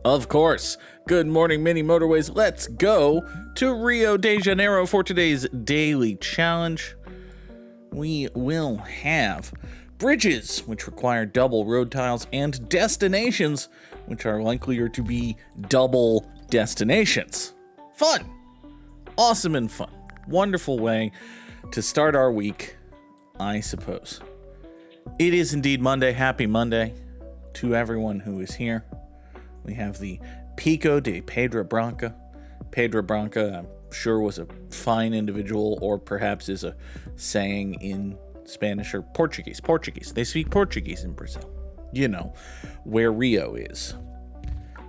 Of course. Good morning, mini Motorways. Let's go to Rio de Janeiro for today's daily challenge. We will have bridges, which require double road tiles, and destinations, which are likelier to be double destinations. Fun. Awesome and fun. Wonderful way to start our week, I suppose. It is indeed Monday. Happy Monday to everyone who is here. We have the Pico de Pedra Branca. Pedra Branca, I'm sure, was a fine individual, or perhaps is a saying in Spanish or Portuguese. They speak Portuguese in Brazil. You know, where Rio is.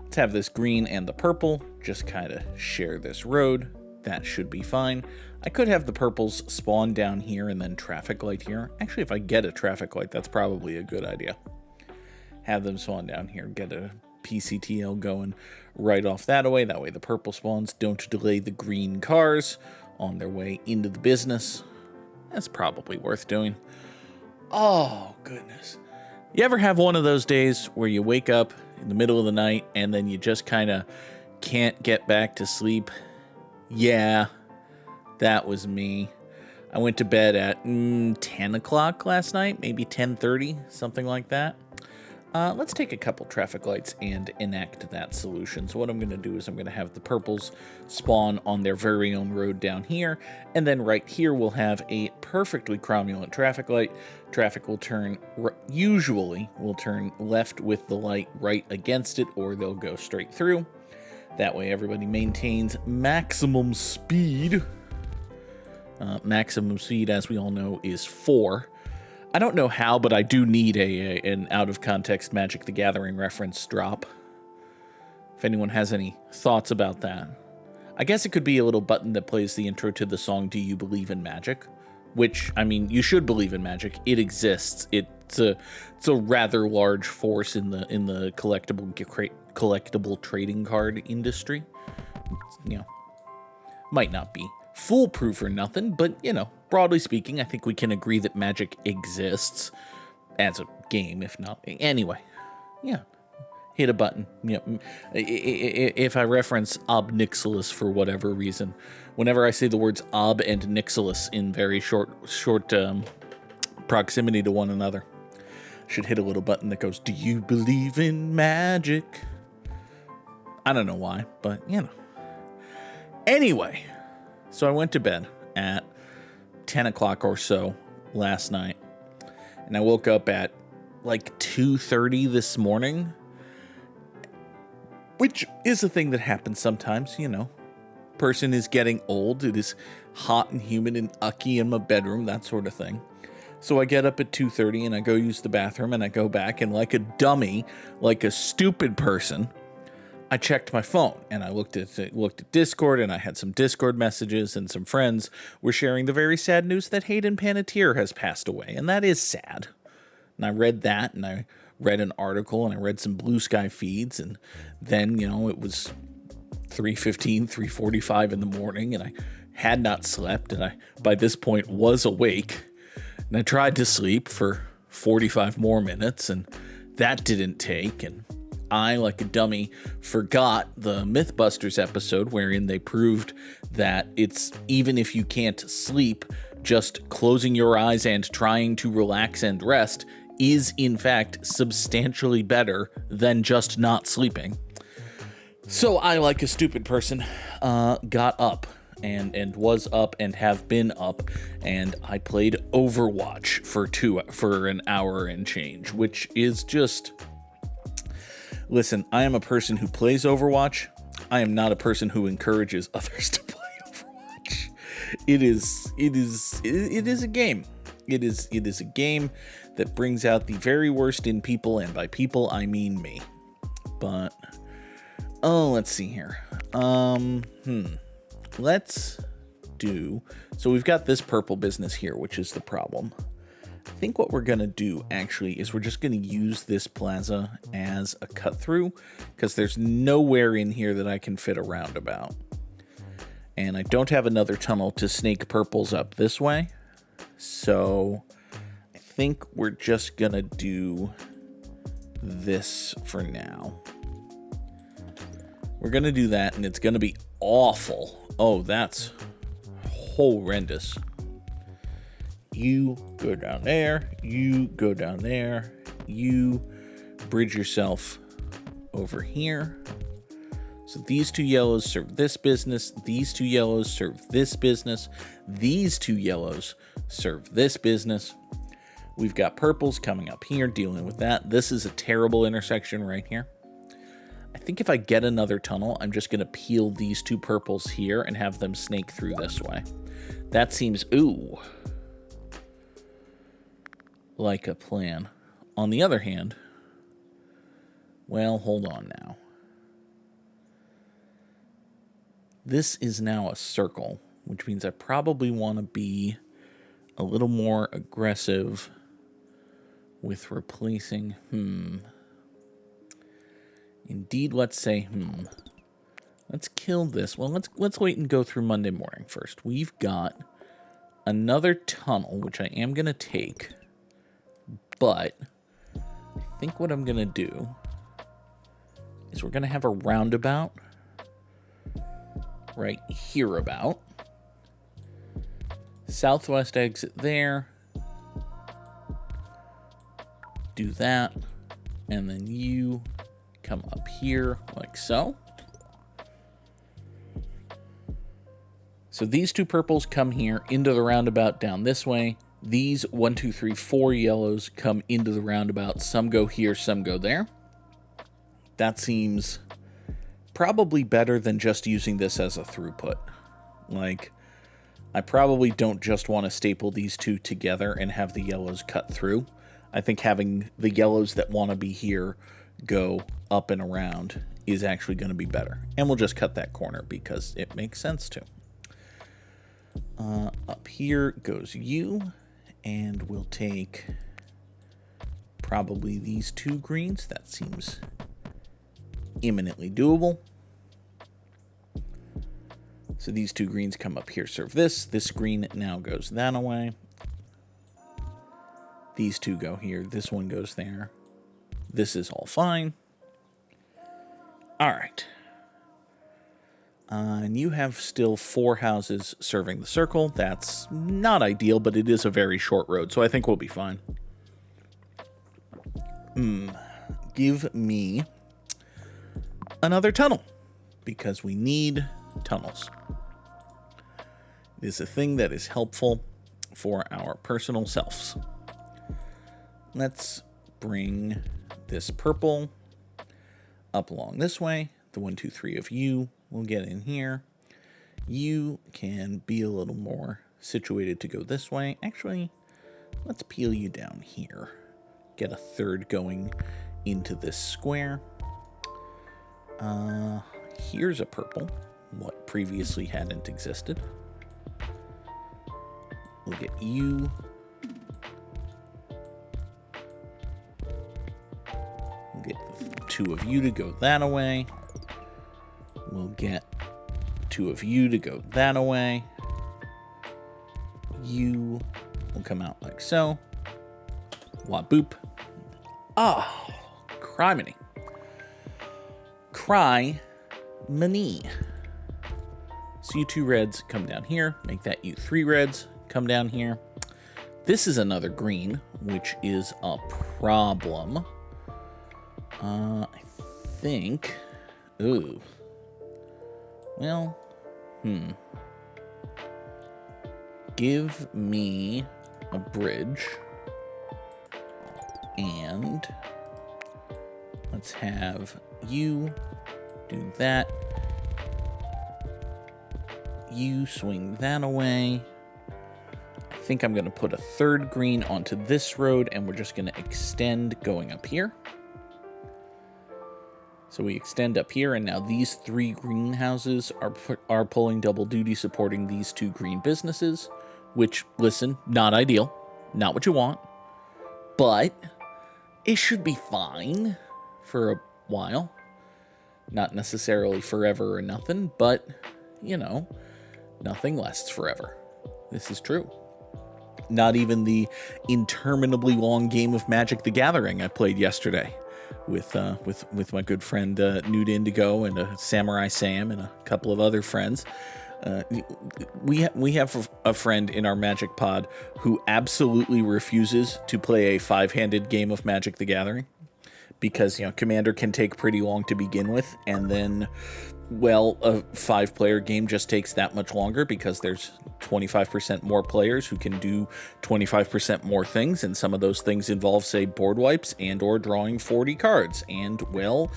Let's have this green and the purple just kind of share this road. That should be fine. I could have the purples spawn down here and then traffic light here. Actually, if I get a traffic light, that's probably a good idea. Have them spawn down here, get a PCTL going right off that way. That way the purple spawns don't delay the green cars on their way into the business. That's probably worth doing. Oh, goodness. You ever have one of those days where you wake up in the middle of the night and then you just kind of can't get back to sleep? Yeah, that was me. I went to bed at 10 o'clock last night, maybe 10:30, something like that. Let's take a couple traffic lights and enact that solution. So what I'm going to do is I'm going to have the purples spawn on their very own road down here. And then right here we'll have a perfectly cromulent traffic light. Traffic will turn, usually will turn left with the light right against it, or they'll go straight through. That way everybody maintains maximum speed. Maximum speed, as we all know, is 4. I don't know how, but I do need an out-of-context Magic the Gathering reference drop. If anyone has any thoughts about that. I guess it could be a little button that plays the intro to the song Do You Believe in Magic? Which, I mean, you should believe in magic. It exists. It's a rather large force in the collectible trading card industry. You know, might not be foolproof or nothing, but, you know, broadly speaking, I think we can agree that magic exists as a game, if not. Anyway, yeah, hit a button. Yeah, if I reference Ob Nixilis for whatever reason, whenever I say the words Ob and Nixilis in very short proximity to one another, I should hit a little button that goes, "Do you believe in magic?" I don't know why, but, you know. Anyway, so I went to bed at 10 o'clock or so last night, and I woke up at like 2:30 this morning, which is a thing that happens sometimes, you know. Person is getting old, it is hot and humid and ucky in my bedroom, that sort of thing. So I get up at 2:30 and I go use the bathroom, and I go back, and like a dummy, like a stupid person, I checked my phone, and I looked at Discord, and I had some Discord messages, and some friends were sharing the very sad news that Hayden Panettiere has passed away, and that is sad. And I read that, and I read an article, and I read some Bluesky feeds, and then, you know, it was 3:15, 3:45 in the morning, and I had not slept, and I, by this point, was awake, and I tried to sleep for 45 more minutes, and that didn't take, and I, like a dummy, forgot the Mythbusters episode wherein they proved that it's, even if you can't sleep, just closing your eyes and trying to relax and rest is, in fact, substantially better than just not sleeping. So I, like a stupid person, got up and was up and have been up, and I played Overwatch for an hour and change, which is just... Listen, I am a person who plays Overwatch. I am not a person who encourages others to play Overwatch. It is a game. It is a game that brings out the very worst in people, and by people I mean me. But let's see here. Let's do. So we've got this purple business here, which is the problem. I think what we're going to do, actually, is we're just going to use this plaza as a cut-through, because there's nowhere in here that I can fit a roundabout. And I don't have another tunnel to snake purples up this way, so I think we're just going to do this for now. We're going to do that, and it's going to be awful. Oh, that's horrendous. You go down there. You go down there. You bridge yourself over here. So these two yellows serve this business. These two yellows serve this business. These two yellows serve this business. We've got purples coming up here, dealing with that. This is a terrible intersection right here. I think if I get another tunnel, I'm just going to peel these two purples here and have them snake through this way. That seems, ooh, like a plan. On the other hand, well, hold on now. This is now a circle, which means I probably want to be a little more aggressive with replacing, Indeed, let's say, Let's kill this. Well, let's wait and go through Monday morning first. We've got another tunnel, which I am going to take. But I think what I'm going to do is we're going to have a roundabout right here about. Southwest exit there. Do that. And then you come up here like so. So these two purples come here into the roundabout down this way. These 1, 2, 3, 4 yellows come into the roundabout. Some go here, some go there. That seems probably better than just using this as a throughput. Like, I probably don't just want to staple these two together and have the yellows cut through. I think having the yellows that want to be here go up and around is actually going to be better. And we'll just cut that corner because it makes sense to. Up here goes you, and we'll take probably these two greens. That seems imminently doable. So these two greens come up here, serve this. This green now goes that away. These two go here. This one goes there. This is all fine. All right. And you have still 4 houses serving the circle. That's not ideal, but it is a very short road, so I think we'll be fine. Give me another tunnel, because we need tunnels. It is a thing that is helpful for our personal selves. Let's bring this purple up along this way. The 1, 2, 3 of you will get in here. You can be a little more situated to go this way. Actually, let's peel you down here. Get a third going into this square. Here's a purple, what previously hadn't existed. We'll get you. We'll get the 2 of you to go that away. We'll get 2 of you to go that away. You will come out like so. Wah boop. Oh, criminy. Cry-many. So you 2 reds come down here. Make that you 3 reds come down here. This is another green, which is a problem. I think. Ooh. Well, Give me a bridge. And let's have you do that. You swing that away. I think I'm going to put a 3rd green onto this road, and we're just going to extend going up here. So we extend up here, and now these 3 greenhouses are pulling double duty, supporting these 2 green businesses, which, listen, not ideal, not what you want, but it should be fine for a while. Not necessarily forever or nothing, but, you know, nothing lasts forever. This is true. Not even the interminably long game of Magic the Gathering I played yesterday with my good friend Nude Indigo and Samurai Sam and a couple of other friends. We have a friend in our Magic pod who absolutely refuses to play a 5-handed game of Magic the Gathering because, Commander can take pretty long to begin with, and then, well, a 5-player game just takes that much longer because there's 25% more players who can do 25% more things, and some of those things involve, say, board wipes and or drawing 40 cards, and, well...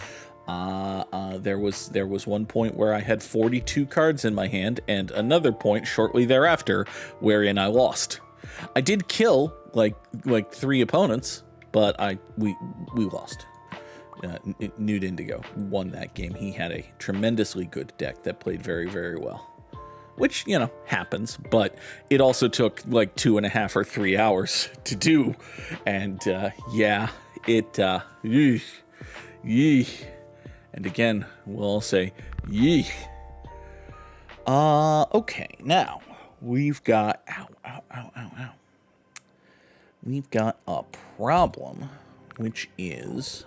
there was one point where I had 42 cards in my hand, and another point shortly thereafter wherein I lost. I did kill like 3 opponents, but we lost. Nude Indigo won that game. He had a tremendously good deck that played very, very well, which happens. But it also took like 2.5 or 3 hours to do, and yee. And again, we'll all say, yee. Okay, now, we've got, we've got a problem, which is,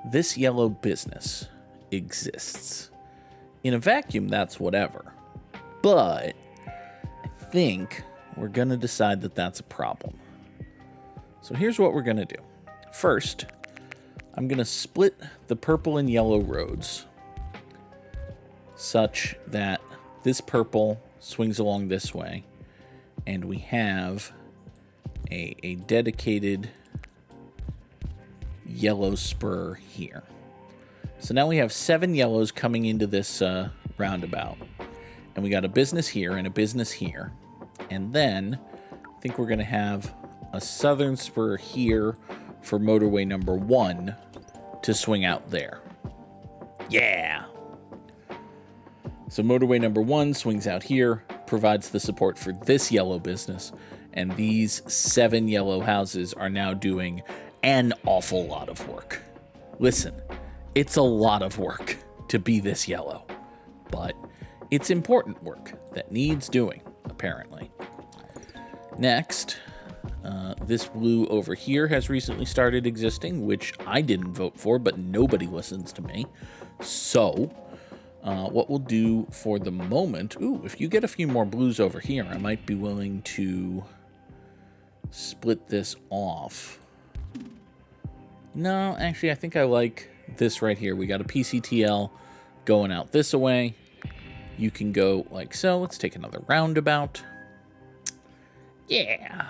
this yellow business exists. In a vacuum, that's whatever. But I think we're going to decide that that's a problem. So here's what we're going to do. First, I'm going to split the purple and yellow roads such that this purple swings along this way, and we have a dedicated yellow spur here. So now we have 7 yellows coming into this roundabout, and we got a business here and a business here, and then I think we're going to have a southern spur here for motorway number 1 to swing out there. Yeah! So motorway number 1 swings out here, provides the support for this yellow business, and these 7 yellow houses are now doing an awful lot of work. Listen, it's a lot of work to be this yellow, but it's important work that needs doing, apparently. Next, this blue over here has recently started existing, which I didn't vote for, but nobody listens to me. So, what we'll do for the moment... Ooh, if you get a few more blues over here, I might be willing to split this off. No, actually, I think I like this right here. We got a PCTL going out this way. You can go like so. Let's take another roundabout. Yeah.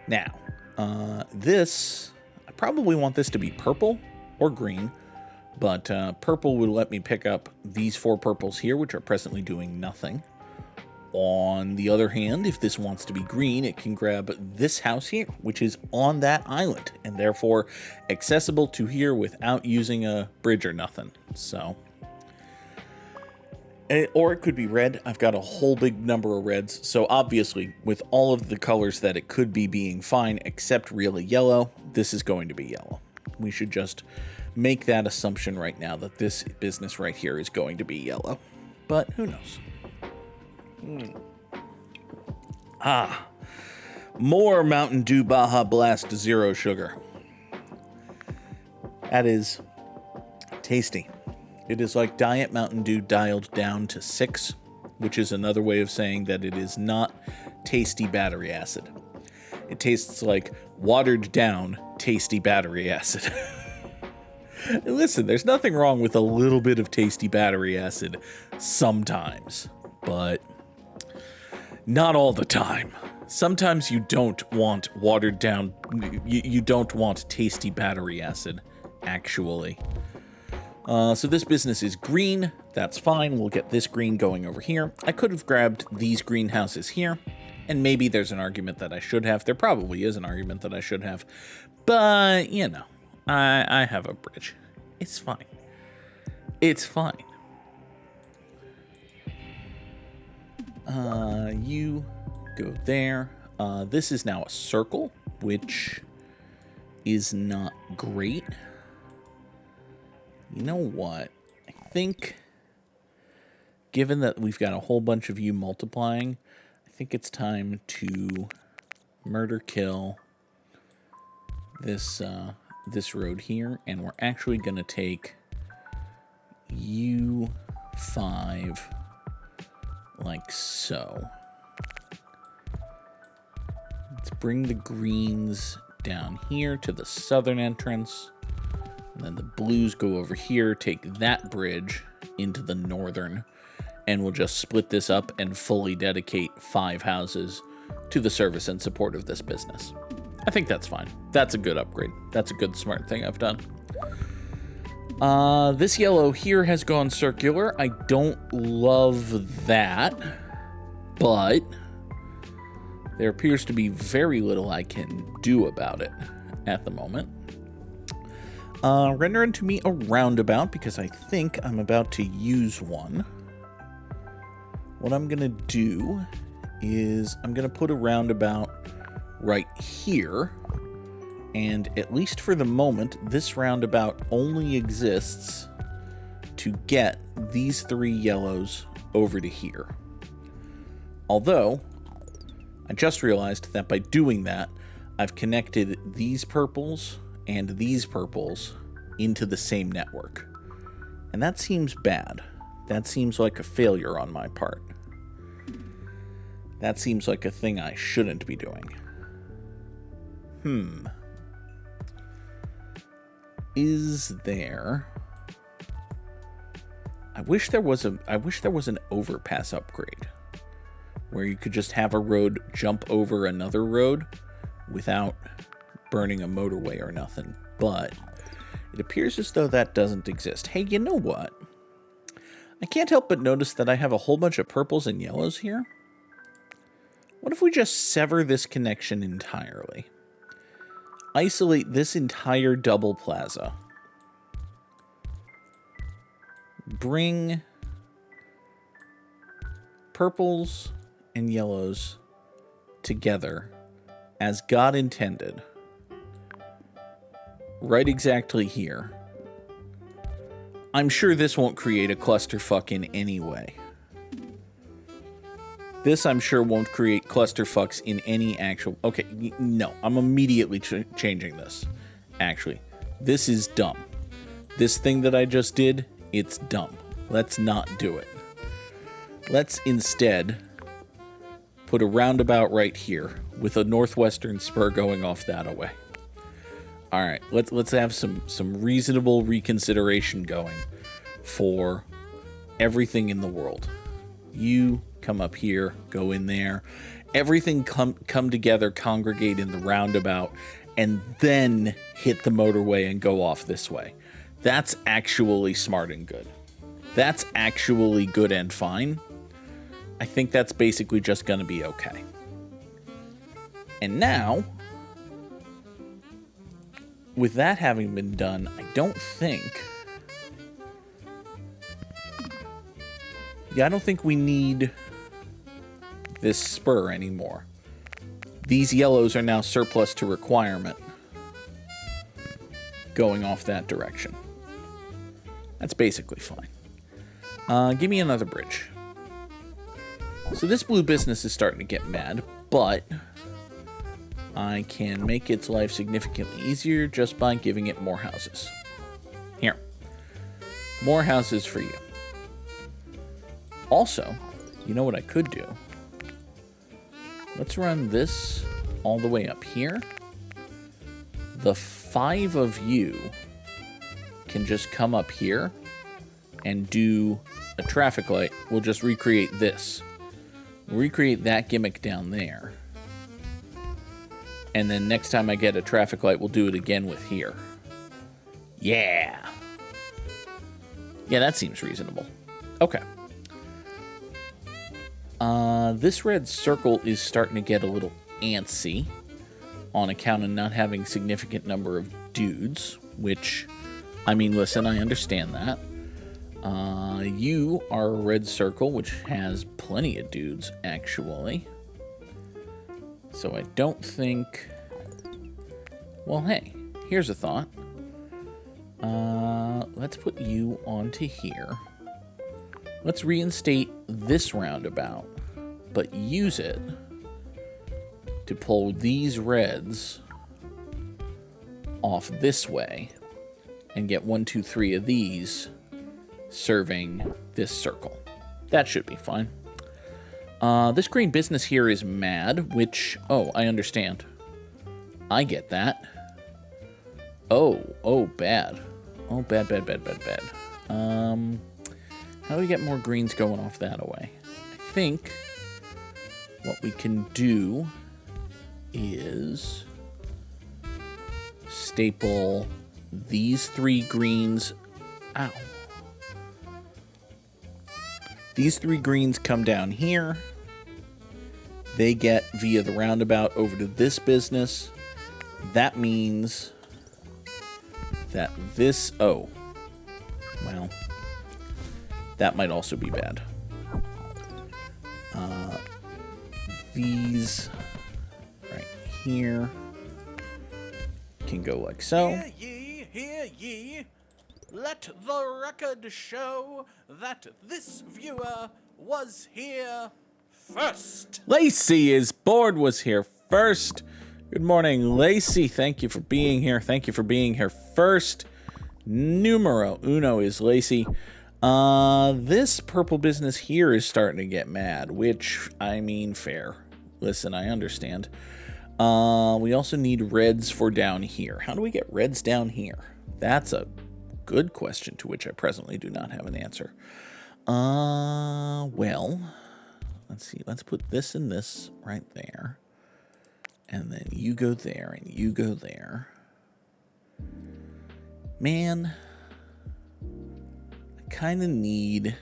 Now, this, I probably want this to be purple or green, but purple would let me pick up these 4 purples here, which are presently doing nothing. On the other hand, if this wants to be green, it can grab this house here, which is on that island, and therefore accessible to here without using a bridge or nothing. So... Or it could be red. I've got a whole big number of reds. So obviously, with all of the colors that it could be being fine, except really yellow, this is going to be yellow. We should just make that assumption right now that this business right here is going to be yellow. But who knows? More Mountain Dew Baja Blast Zero Sugar. That is tasty. It is like Diet Mountain Dew dialed down to 6, which is another way of saying that it is not tasty battery acid. It tastes like watered down tasty battery acid. Listen, there's nothing wrong with a little bit of tasty battery acid sometimes, but not all the time. Sometimes you don't want watered down, you don't want tasty battery acid, actually. So this business is green. That's fine. We'll get this green going over here. I could have grabbed these greenhouses here, and maybe there's an argument that I should have. There probably is an argument that I should have, but, I have a bridge. It's fine. It's fine. You go there. This is now a circle, which is not great. You know what? I think, given that we've got a whole bunch of you multiplying, I think it's time to murder kill this this road here, and we're actually going to take U5 like so. Let's bring the greens down here to the southern entrance, and then the blues go over here, take that bridge into the northern, and we'll just split this up and fully dedicate 5 houses to the service and support of this business. I think that's fine. That's a good upgrade. That's a good, smart thing I've done. This yellow here has gone circular. I don't love that, but there appears to be very little I can do about it at the moment. Render into me a roundabout because I think I'm about to use one. What I'm going to do is I'm going to put a roundabout right here. And at least for the moment, this roundabout only exists to get these 3 yellows over to here. Although, I just realized that by doing that, I've connected these purples and these purples into the same network. And that seems bad. That seems like a failure on my part. That seems like a thing I shouldn't be doing. Is there... I wish there was an overpass upgrade where you could just have a road jump over another road without burning a motorway or nothing, but it appears as though that doesn't exist. Hey, you know what? I can't help but notice that I have a whole bunch of purples and yellows here. What if we just sever this connection entirely? Isolate this entire double plaza. Bring purples and yellows together as God intended. Right exactly here. I'm sure this won't create a clusterfuck in any way. This, I'm sure, won't create clusterfucks in any actual... Okay, no, I'm immediately changing this. Actually, this is dumb. This thing that I just did, it's dumb. Let's not do it. Let's instead put a roundabout right here with a northwestern spur going off that away. All right, let's have some reasonable reconsideration going for everything in the world. You come up here, go in there. Everything come together, congregate in the roundabout, and then hit the motorway and go off this way. That's actually smart and good. That's actually good and fine. I think that's basically just going to be okay. And now, with that having been done, I don't think... Yeah, I don't think we need this spur anymore. These yellows are now surplus to requirement going off that direction. That's basically fine. Give me another bridge. So this blue business is starting to get mad, but I can make its life significantly easier just by giving it more houses. Here. More houses for you. Also, you know what I could do? Let's run this all the way up here. The 5 of you can just come up here and do a traffic light. We'll just recreate this. We'll recreate that gimmick down there. And then next time I get a traffic light, we'll do it again with here. Yeah. Yeah, that seems reasonable. Okay. This red circle is starting to get a little antsy on account of not having significant number of dudes, which, I mean, listen, I understand that. You are a red circle, which has plenty of dudes, actually. So I don't think... Well, hey, here's a thought. Let's put you onto here. Let's reinstate this roundabout but use it to pull these reds off this way and get 1, 2, 3 of these serving this circle. That should be fine. This green business here is mad, which, oh, I understand. I get that. Oh, bad. Oh, bad. How do we get more greens going off that away? I think what we can do is staple these 3 greens. Ow. These 3 greens come down here. They get via the roundabout over to this business. That means that this... Oh. Well, that might also be bad. These right here can go like so. Hear ye. Let the record show that this viewer was here first. Lacey is bored, was here first. Good morning, Lacey. Thank you for being here. Thank you for being here first. Numero uno is Lacey. This purple business here is starting to get mad, which, I mean, fair. Listen, I understand. We also need reds for down here. How do we get reds down here? That's a good question to which I presently do not have an answer. Well, let's see. Let's put this and this right there. And then you go there and you go there. Man, I kind of need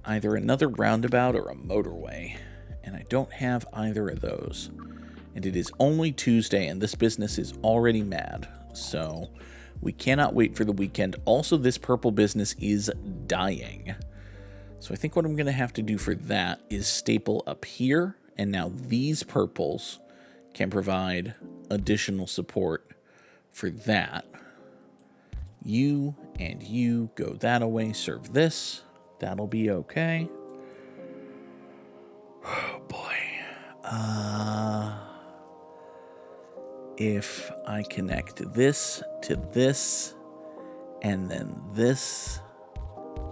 either another roundabout or a motorway. And I don't have either of those. And it is only Tuesday and this business is already mad. So we cannot wait for the weekend. Also, this purple business is dying. So I think what I'm going to have to do for that is staple up here. And now these purples can provide additional support for that. You and you go that away. Serve this. That'll be okay. Oh, boy. If I connect this to this, and then this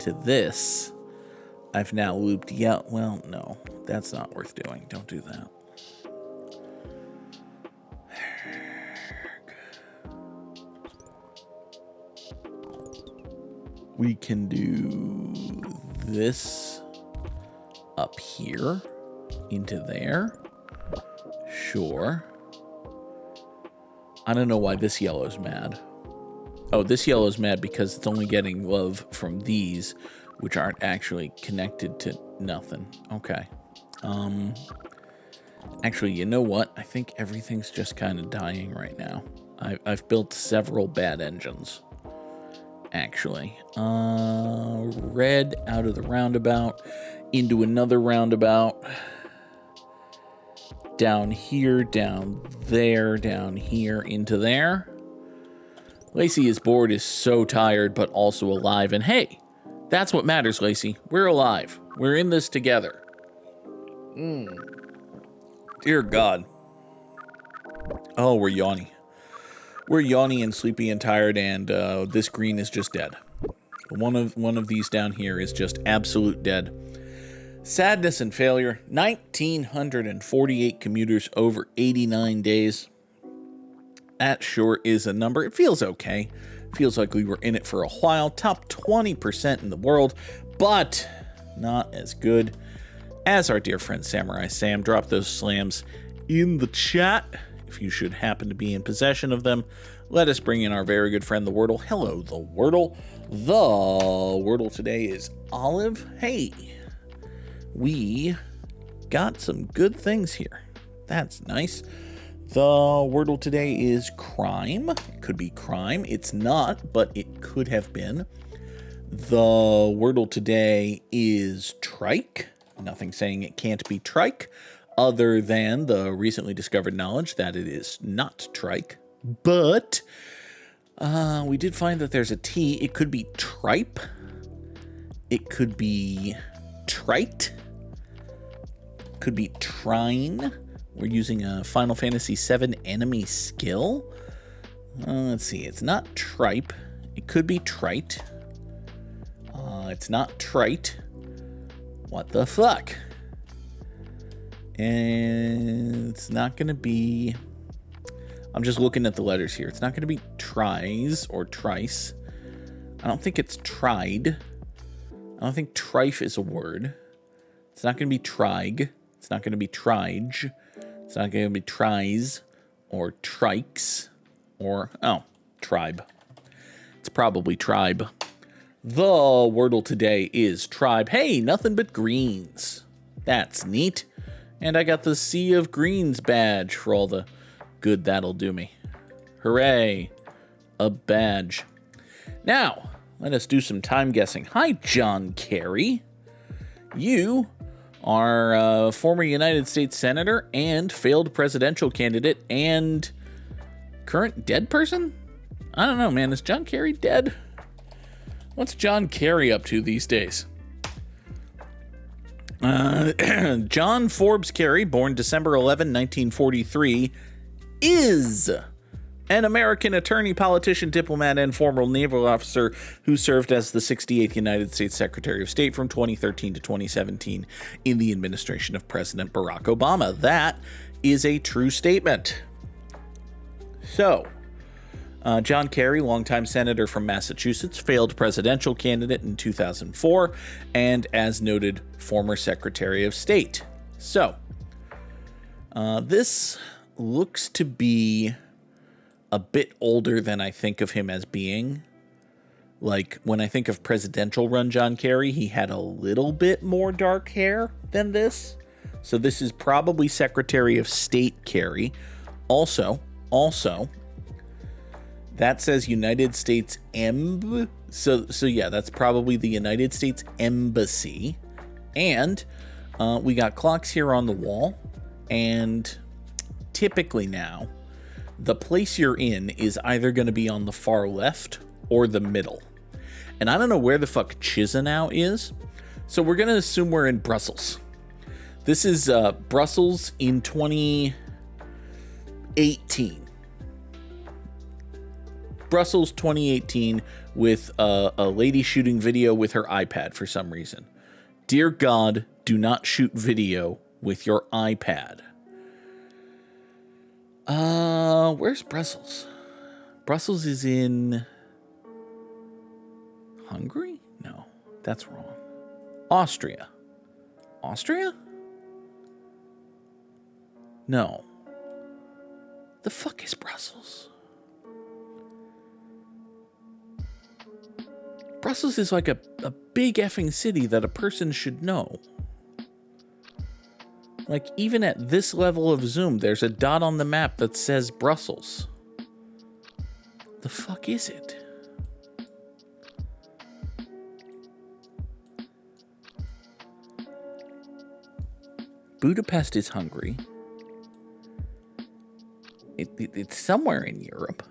to this, I've now looped yet. Well, no, that's not worth doing. Don't do that. We can do this up here into there. Sure. I don't know why this yellow's mad. Oh, this yellow's mad because it's only getting love from these, which aren't actually connected to nothing. Okay. Actually, you know what? I think everything's just kind of dying right now. I've built several bad engines. Actually. Red out of the roundabout into another roundabout. Down here, down there, down here, into there. Lacey is bored, is so tired, but also alive. And hey, that's what matters, Lacey. We're alive. We're in this together. Dear God. Oh, we're yawny. We're yawny and sleepy and tired, and this green is just dead. One of these down here is just absolute dead. Sadness and failure. 1,948 commuters over 89 days. That sure is a number. It feels okay. Feels like we were in it for a while. Top 20% in the world, but not as good as our dear friend Samurai Sam. Drop those slams in the chat if you should happen to be in possession of them. Let us bring in our very good friend, the Wordle. Hello, the Wordle. The Wordle today is Olive. Hey, we got some good things here. That's nice. The Wordle today is crime. It could be crime. It's not, but it could have been. The Wordle today is trike. Nothing saying it can't be trike, other than the recently discovered knowledge that it is not trike. But we did find that there's a T. It could be tripe. It could be trite. Could be trine. We're using a Final Fantasy VII enemy skill. Let's see. It's not tripe. It could be trite. It's not trite. What the fuck? And it's not going to be... I'm just looking at the letters here. It's not going to be tries or trice. I don't think it's tried. I don't think trife is a word. It's not going to be trig. It's not going to be trige. It's not going to be tries or trikes or, tribe. It's probably tribe. The wordle today is tribe. Hey, nothing but greens. That's neat. And I got the Sea of Greens badge for all the good that'll do me. Hooray. A badge. Now, let us do some time guessing. Hi, John Kerry. You are a former United States Senator and failed presidential candidate and current dead person? I don't know, man. Is John Kerry dead? What's John Kerry up to these days? John Forbes Kerry, born December 11, 1943, is an American attorney, politician, diplomat, and former naval officer who served as the 68th United States Secretary of State from 2013 to 2017 in the administration of President Barack Obama. That is a true statement. So, John Kerry, longtime senator from Massachusetts, failed presidential candidate in 2004, and as noted, former Secretary of State. So, this looks to be a bit older than I think of him as being. Like, when I think of presidential run John Kerry, he had a little bit more dark hair than this. So this is probably Secretary of State Kerry. Also, that says United States So yeah, that's probably the United States Embassy. And we got clocks here on the wall. And typically now, the place you're in is either going to be on the far left or the middle. And I don't know where the fuck Chisinau is. So we're going to assume we're in Brussels. This is Brussels in 2018. Brussels 2018 with a lady shooting video with her iPad for some reason. Dear God, do not shoot video with your iPad. Where's Brussels? Brussels is in Hungary? No, that's wrong. Austria. Austria? No. The fuck is Brussels? Brussels is like a big effing city that a person should know. Like, even at this level of zoom, there's a dot on the map that says Brussels. The fuck is it? Budapest is Hungary. It's somewhere in Europe.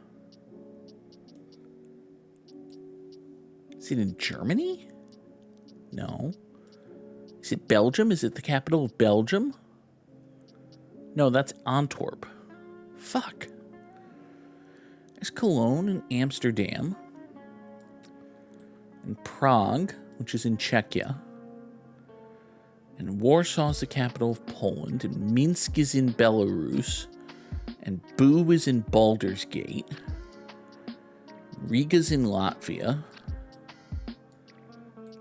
Is it in Germany? No. Is it Belgium? Is it the capital of Belgium? No, that's Antwerp. Fuck. There's Cologne and Amsterdam. And Prague, which is in Czechia. And Warsaw is the capital of Poland. And Minsk is in Belarus. And Boo is in Baldur's Gate. Riga's in Latvia.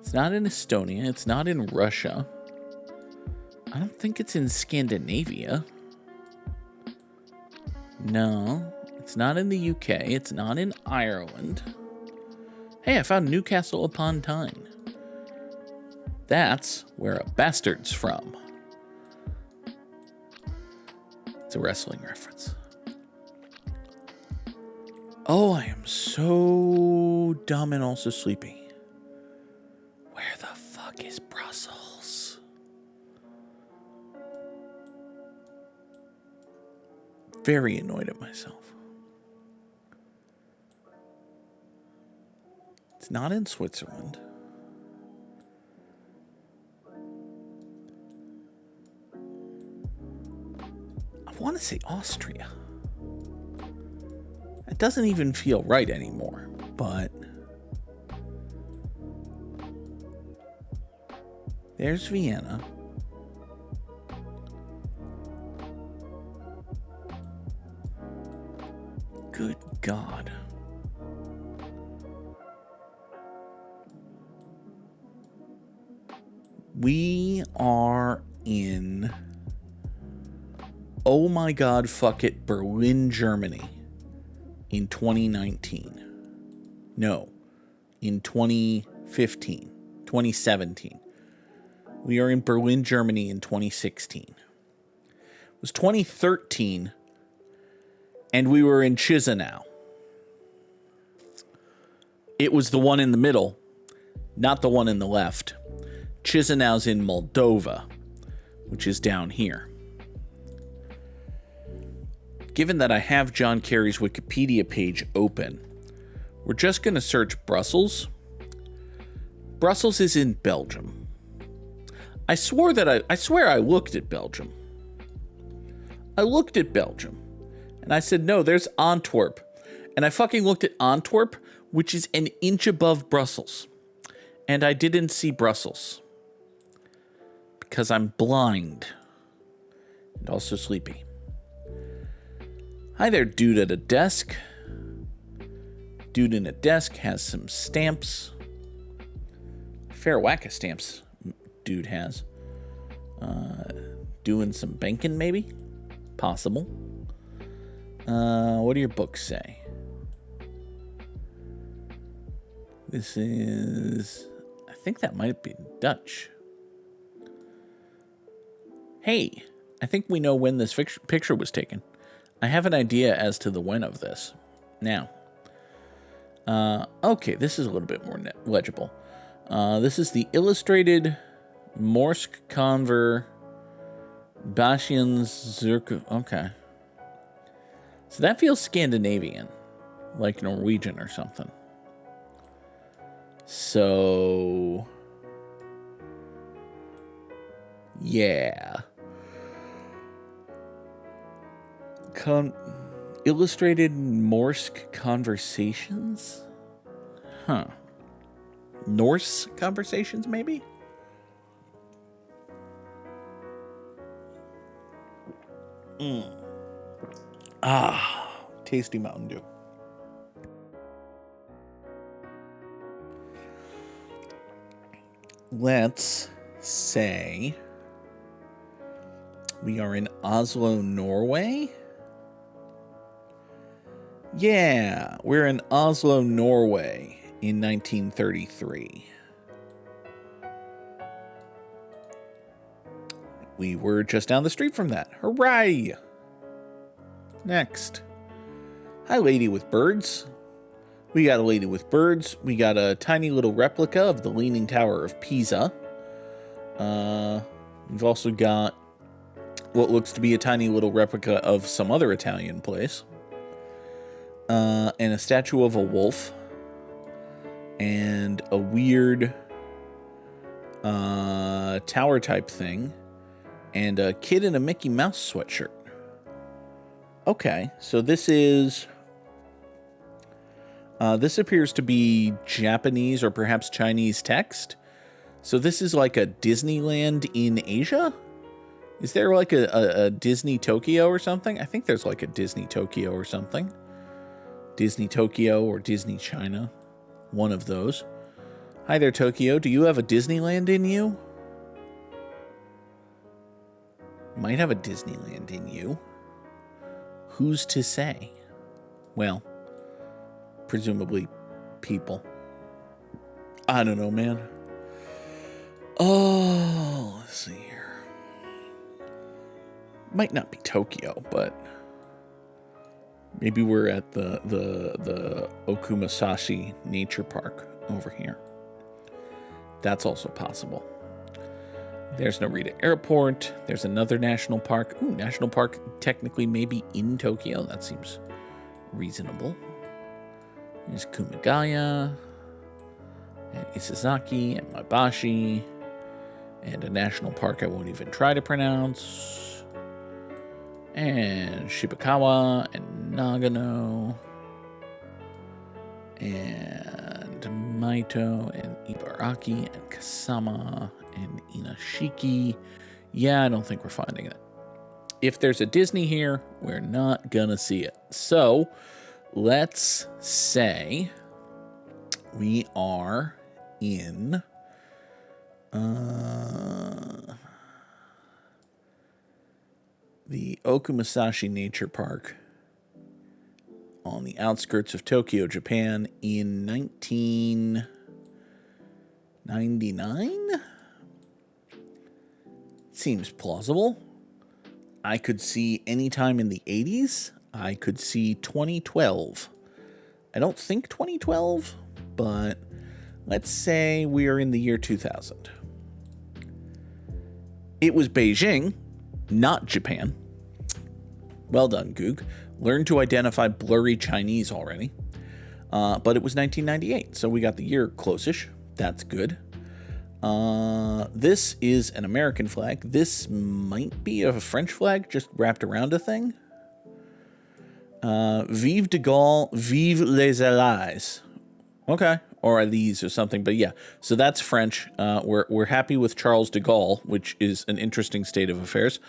It's not in Estonia. It's not in Russia. I don't think it's in Scandinavia. No, it's not in the UK. It's not in Ireland. Hey, I found Newcastle upon Tyne. That's where a bastard's from. It's a wrestling reference. Oh, I am so dumb and also sleepy. Where the fuck is Brussels? Very annoyed at myself. It's not in want to say Austria. It doesn't even feel right anymore, but there's Vienna. Good God. We are in, oh my God, fuck it, Berlin, Germany in 2019. No, in 2015, 2017. We are in Berlin, Germany in 2016. It was 2013, and we were in Chisinau. It was the one in the middle, not the one in the left. Chisinau's in Moldova, which is down here. Given that I have John Kerry's Wikipedia page open, we're just going to search Brussels. Brussels is in Belgium. I swear I looked at Belgium. I looked at Belgium, and I said, no, there's Antwerp. And I fucking looked at Antwerp, which is an inch above Brussels. And I didn't see Brussels. Because I'm blind. And also sleepy. Hi there, dude at a desk. Dude in a desk has some stamps. Fair whack of stamps dude has. Doing some banking, maybe? Possible. What do your books say? This is... I think that might be Dutch. Hey, I think we know when this picture was taken. I have an idea as to the when of this. Now. Okay, this is a little bit more legible. This is the illustrated Morsk Conver Bashians Zirku. Okay. So that feels Scandinavian. Like Norwegian or something. So... yeah. Illustrated Morsk Conversations? Huh. Norse Conversations, maybe? Tasty Mountain Dew. Let's say we are in Oslo, Norway. Yeah, we're in Oslo, Norway in 1933. We were just down the street from that. Hooray! Next. Hi, Lady with Birds. We got a Lady with Birds. We got a tiny little replica of the Leaning Tower of Pisa. We've also got what looks to be a tiny little replica of some other Italian place. And a statue of a wolf. And a weird tower type thing. And a kid in a Mickey Mouse sweatshirt. Okay, so this is... this appears to be Japanese or perhaps Chinese text. So this is like a Disneyland in Asia? Is there like a Disney Tokyo or something? I think there's like a Disney Tokyo or something. Disney Tokyo or Disney China. One of those. Hi there, Tokyo. Do you have a Disneyland in you? Might have a Disneyland in you. Who's to say? Well, presumably people. I don't know, man. Oh, let's see here. Might not be Tokyo, but maybe we're at the Okumasashi Nature Park over here. That's also possible. There's Narita Airport. There's another national park. Ooh, national park technically maybe in Tokyo. That seems reasonable. There's Kumagaya, and Isazaki, and Mabashi, and a national park I won't even try to pronounce. and Shibakawa, and Nagano, and Maito, and Ibaraki, and Kasama, and Inashiki. Yeah, I don't think we're finding it. If there's a Disney here, we're not gonna see it. So let's say we are in the Okumasashi Nature Park on the outskirts of Tokyo, Japan in 1999? Seems plausible. I could see any time in the 80s. I could see 2012. I don't think 2012, but let's say we are in the year 2000. It was Beijing, not Japan. Well done, Goog. Learned to identify blurry Chinese already. But it was 1998, so we got the year close-ish. That's good. This is an American flag. This might be a French flag just wrapped around a thing. Vive de Gaulle, vive les Allies. Okay, or Allies or something, but yeah. So that's French. We're happy with Charles de Gaulle, which is an interesting state of affairs.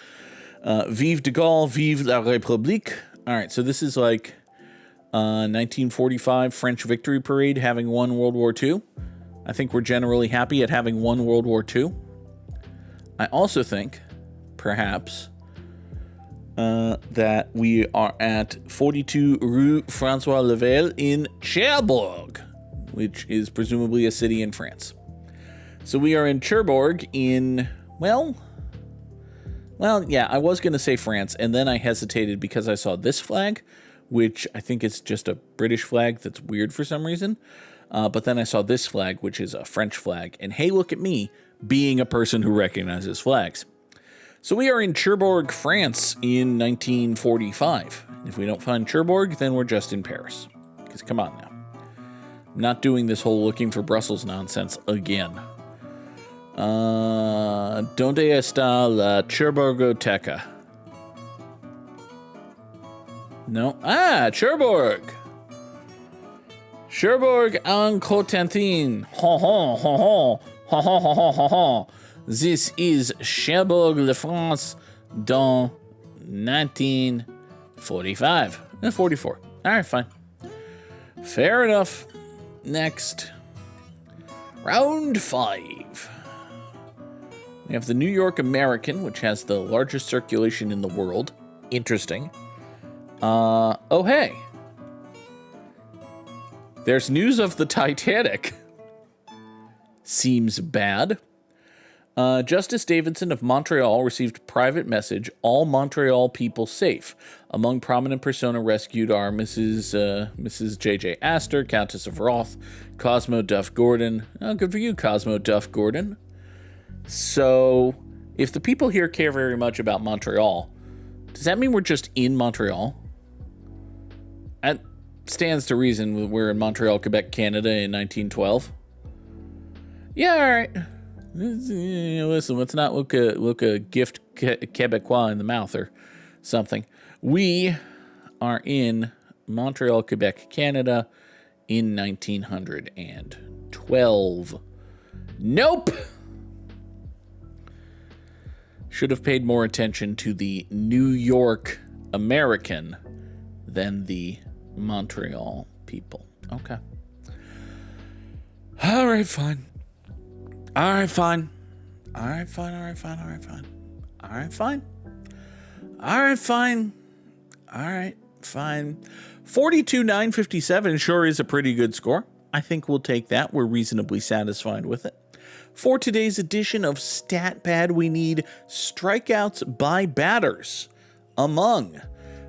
Vive de Gaulle, vive la République. All right, so this is like 1945 French victory parade having won World War II. I think we're generally happy at having won World War II. I also think, perhaps, that we are at 42 Rue François Level in Cherbourg, which is presumably a city in France. So we are in Cherbourg in, well, yeah, I was going to say France, and then I hesitated because I saw this flag, which I think is just a British flag that's weird for some reason. But then I saw this flag, which is a French flag. And hey, look at me, being a person who recognizes flags. So we are in Cherbourg, France in 1945. If we don't find Cherbourg, then we're just in Paris. Because come on now. I'm not doing this whole looking for Brussels nonsense again. Donde está la Cherbourgoteca? No. Cherbourg! Cherbourg en Cotentin. Ha ha ha ha ha ha ha ha ha. This is Cherbourg, la France, dans 1945. 44. All right, fine. Fair enough. Next. Round 5. We have the New York American, which has the largest circulation in the world. Interesting. Oh, hey. There's news of the Titanic. Seems bad. Justice Davidson of Montreal received private message, all Montreal people safe. Among prominent persona rescued are Mrs. J.J. Astor, Countess of Roth, Cosmo Duff Gordon. Oh, good for you, Cosmo Duff Gordon. So, if the people here care very much about Montreal, does that mean we're just in Montreal? That stands to reason we're in Montreal, Quebec, Canada in 1912. Yeah, all right. Listen, let's not look a gift Quebecois in the mouth or something. We are in Montreal, Quebec, Canada in 1912. Nope! Should have paid more attention to the New York American than the Montreal people. Okay. All right, fine. All right, fine. All right, fine. All right, fine. All right, fine. All right, fine. All right, fine. All right, fine. 42,957 sure is a pretty good score. I think we'll take that. We're reasonably satisfied with it. For today's edition of StatPad, we need strikeouts by batters among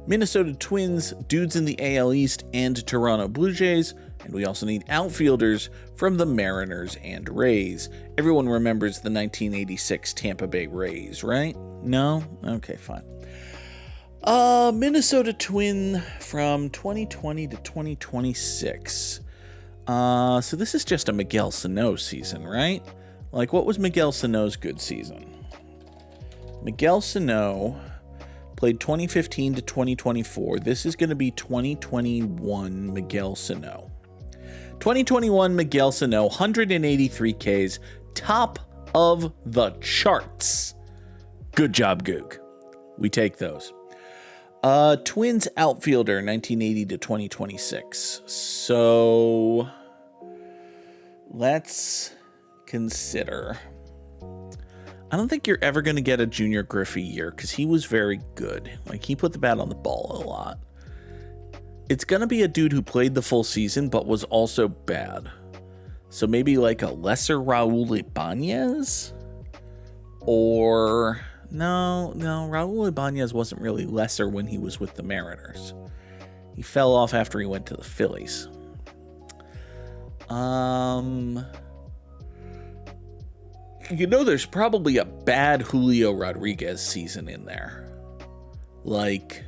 Minnesota Twins, dudes in the AL East, and Toronto Blue Jays. And we also need outfielders from the Mariners and Rays. Everyone remembers the 1986 Tampa Bay Rays, right? No? Okay, fine. Minnesota Twin from 2020 to 2026. So this is just a Miguel Sano season, right? Like, what was Miguel Sano's good season? Miguel Sano, Played 2015 to 2024. This is going to be 2021 Miguel Sano. 2021 Miguel Sano, 183 Ks, top of the charts. Good job, Goog. We take those. Twins outfielder, 1980 to 2026. So let's consider. I don't think you're ever going to get a Junior Griffey year because he was very good. Like, he put the bat on the ball a lot. It's going to be a dude who played the full season but was also bad. So maybe like a lesser Raul Ibanez? Or no, Raul Ibanez wasn't really lesser when he was with the Mariners. He fell off after he went to the Phillies. You know, there's probably a bad Julio Rodriguez season in there. Like,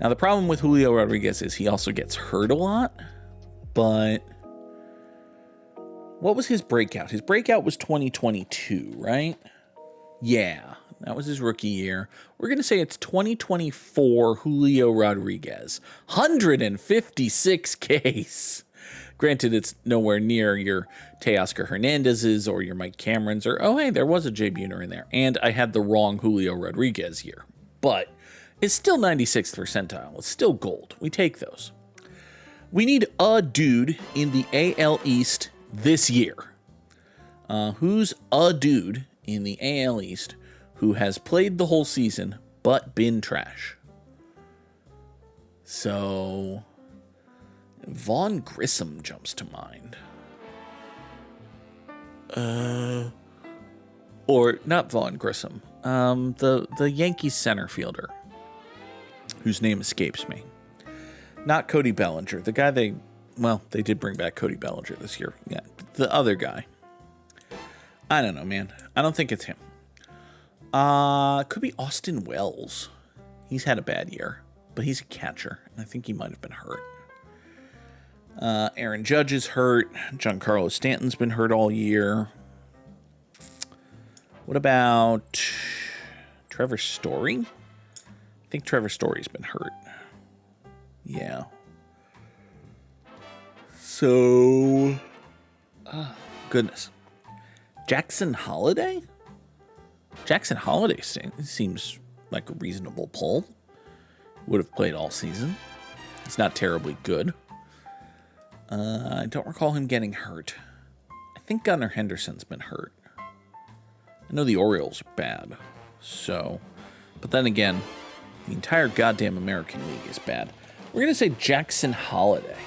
now the problem with Julio Rodriguez is he also gets hurt a lot, but what was his breakout? His breakout was 2022, right? Yeah, that was his rookie year. We're going to say it's 2024 Julio Rodriguez. 156 Ks. Granted, it's nowhere near your Teoscar Hernandez's or your Mike Cameron's or, oh, hey, there was a Jay Buhner in there. And I had the wrong Julio Rodriguez year. But it's still 96th percentile. It's still gold. We take those. We need a dude in the AL East this year. Who's a dude in the AL East who has played the whole season but been trash? So Vaughn Grissom jumps to mind. Or not Vaughn Grissom. The Yankees center fielder, whose name escapes me. Not Cody Bellinger. The guy they did bring back Cody Bellinger this year. Yeah, the other guy. I don't know, man. I don't think it's him. Could be Austin Wells. He's had a bad year, but he's a catcher, and I think he might have been hurt. Aaron Judge is hurt. Giancarlo Stanton's been hurt all year. What about Trevor Story? I think Trevor Story's been hurt. Yeah. So, goodness. Jackson Holiday? Jackson Holiday seems like a reasonable pull. Would have played all season. He's not terribly good. I don't recall him getting hurt. I think Gunnar Henderson's been hurt. I know the Orioles are bad. So, but then again, the entire goddamn American League is bad. We're going to say Jackson Holiday.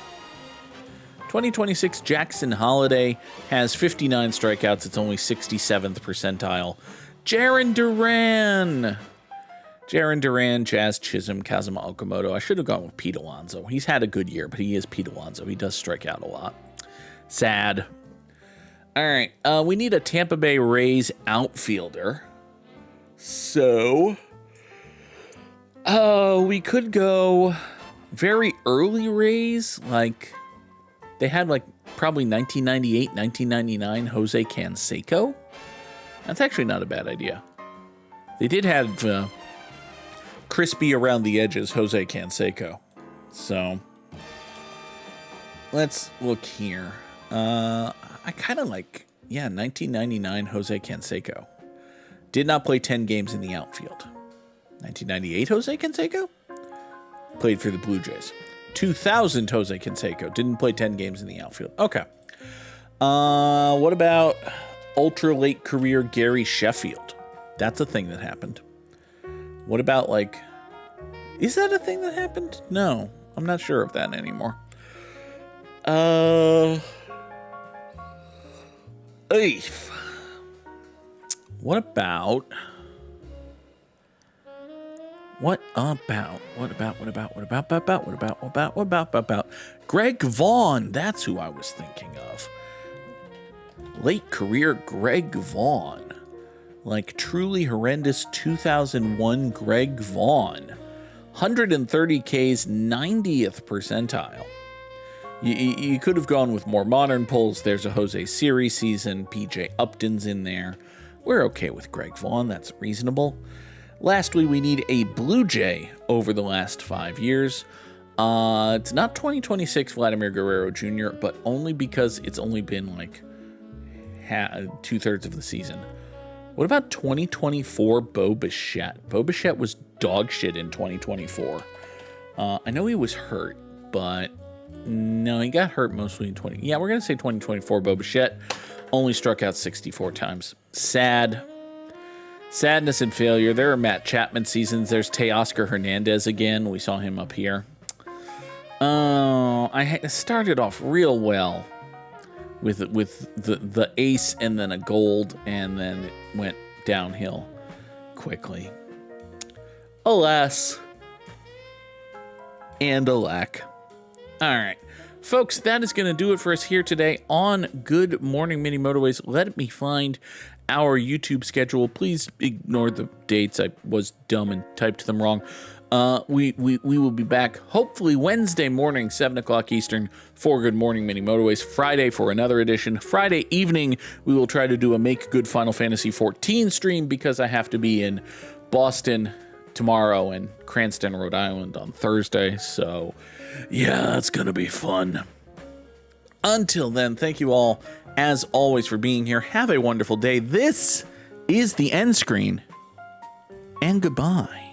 2026 Jackson Holiday has 59 strikeouts. It's only 67th percentile. Jarren Duran. Jarren Duran, Jazz Chisholm, Kazuma Okamoto. I should have gone with Pete Alonso. He's had a good year, but he is Pete Alonso. He does strike out a lot. Sad. All right. We need a Tampa Bay Rays outfielder. So, we could go very early Rays. Like, they had probably 1998, 1999 Jose Canseco. That's actually not a bad idea. They did have crispy around the edges Jose Canseco. So let's look here. I kind of like, 1999 Jose Canseco. Did not play 10 games in the outfield. 1998 Jose Canseco? Played for the Blue Jays. 2000 Jose Canseco. Didn't play 10 games in the outfield. Okay. What about ultra late career Gary Sheffield? That's a thing that happened. What about is that a thing that happened? No, I'm not sure of that anymore. What about Greg Vaughn? That's who I was thinking of. Late career Greg Vaughn. Truly horrendous 2001 Greg Vaughn. 130 Ks, 90th percentile. You could have gone with more modern pulls. There's a Jose Siri season. PJ Upton's in there. We're okay with Greg Vaughn. That's reasonable. Lastly, we need a Blue Jay over the last 5 years. It's not 2026 Vladimir Guerrero Jr., but only because it's only been like 2/3 of the season. What about 2024 Bo Bichette? Bo Bichette was dog shit in 2024. I know he was hurt, but no, he got hurt mostly in 20. Yeah, we're going to say 2024 Bo Bichette only struck out 64 times. Sad. Sadness and failure. There are Matt Chapman seasons. There's Teoscar Hernandez again. We saw him up here. I started off real well with the ace and then a gold, and then it went downhill quickly. Alas and alack. All right, folks, that is going to do it for us here today on Good Morning Mini Motorways. Let me find our YouTube schedule. Please ignore the dates. I was dumb and typed them wrong. We will be back hopefully Wednesday morning, 7 o'clock Eastern, for Good Morning Mini Motorways. Friday for another edition. Friday evening, we will try to do a Make Good Final Fantasy XIV stream because I have to be in Boston tomorrow and Cranston, Rhode Island on Thursday. So, yeah, it's going to be fun. Until then, thank you all, as always, for being here. Have a wonderful day. This is the end screen, and goodbye.